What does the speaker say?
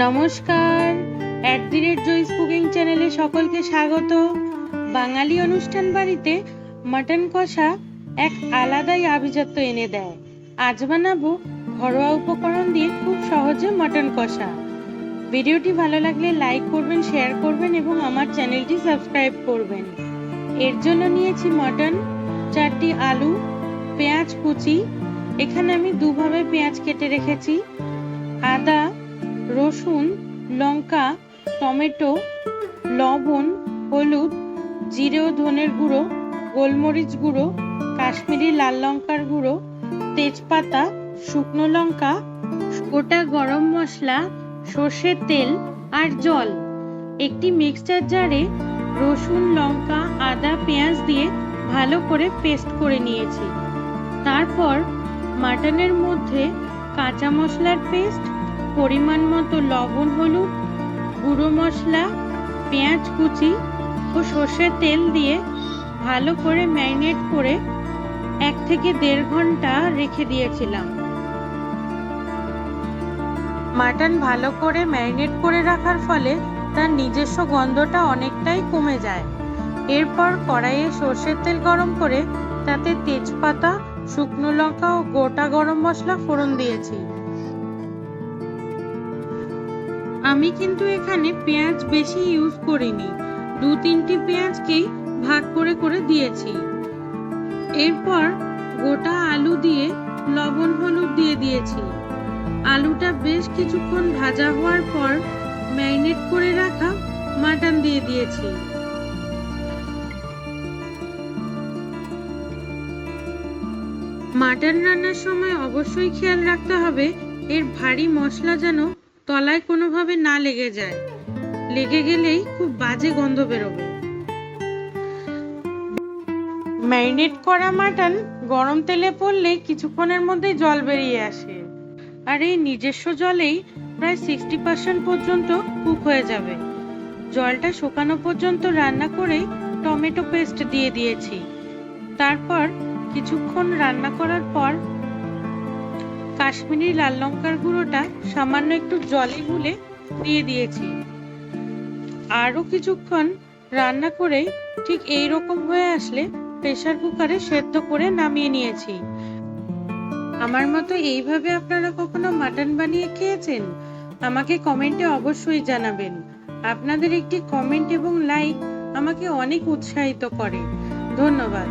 নমস্কার, @joys cooking চ্যানেলে সকলকে স্বাগত। বাঙালি অনুষ্ঠান বাড়িতে মাটন কষা এক আলাদাই আভিজাত্য এনে দেয়। আজ বানাবো ঘরোয়া উপকরণ দিয়ে খুব সহজে মাটন কষা। ভিডিওটি ভালো লাগলে লাইক করবেন, শেয়ার করবেন এবং আমার চ্যানেলটি সাবস্ক্রাইব করবেন। এর জন্য নিয়েছি মাটন, 4টি আলু, পেঁয়াজ কুচি, এখানে আমি দুভাবে পেঁয়াজ কেটে রেখেছি, আদা, রসুন, লঙ্কা, টমেটো, লবণ, হলুদ, জিরে ও ধনের গুঁড়ো, গোলমরিচ গুঁড়ো, কাশ্মীরি লাল লঙ্কার গুঁড়ো, তেজপাতা, শুকনো লঙ্কা, গোটা গরম মশলা, সর্ষের তেল আর জল। একটি মিক্সচার জারে রসুন, লঙ্কা, আদা, পেঁয়াজ দিয়ে ভালো করে পেস্ট করে নিয়েছি। তারপর মাটনের মধ্যে কাঁচা মশলার পেস্ট, পরিমাণ মতো লবণ, হলুদ, গুঁড়ো মশলা, পেঁয়াজ কুচি ও সর্ষের তেল দিয়ে ভালো করে ম্যারিনেট করে 1 থেকে 1.5 ঘন্টা রেখে দিয়েছিলাম। মাটন ভালো করে ম্যারিনেট করে রাখার ফলে তার নিজস্ব গন্ধটা অনেকটাই কমে যায়। এরপর কড়াইয়ে সর্ষের তেল গরম করে তাতে তেজপাতা, শুকনো লঙ্কা ও গোটা গরম মশলা ফোড়ন দিয়েছি। আমি কিন্তু এখানে পেঁয়াজ বেশি ইউজ করিনি, 2-3টি পেঁয়াজকেই ভাগ করে করে দিয়েছি। এরপর গোটা আলু দিয়ে লবণ হলুদ দিয়ে দিয়েছি। আলুটা বেশ কিছুক্ষণ ভাজা হওয়ার পর ম্যারিনেট করে রাখা মাটন দিয়ে দিয়েছি। মাটন রান্নার সময় অবশ্যই খেয়াল রাখতে হবে এর ভারী মশলা যেন তলায় কোনোভাবে না লেগে যায়, লেগে গেলেই খুব বাজে গন্ধ বেরোবে। ম্যারিনেট করা মাটন গরম তেলে পড়লে কিছুক্ষণের মধ্যে জল বেরিয়ে আসে, আর এই নিজস্ব জলেই প্রায় 60% পর্যন্ত কুক হয়ে যাবে। জলটা শুকানো পর্যন্ত রান্না করে টমেটো পেস্ট দিয়ে দিয়েছি। তারপর কিছুক্ষণ রান্না করার পর কাশ্মীরি লাল লঙ্কার গুঁড়োটা সামান্য একটু জলে গুলে দিয়ে দিয়েছি। আরো কিছুক্ষণ রান্না করে ঠিক এই রকম হয়ে আসলে প্রেসার কুকারে সেদ্ধ করে নামিয়ে নিয়েছি। আমার মতো এইভাবে আপনারা কখনো মাটন বানিয়ে খেয়েছেন? আমাকে কমেন্টে অবশ্যই জানাবেন। আপনাদের একটি কমেন্ট এবং লাইক আমাকে অনেক উৎসাহিত করে। ধন্যবাদ।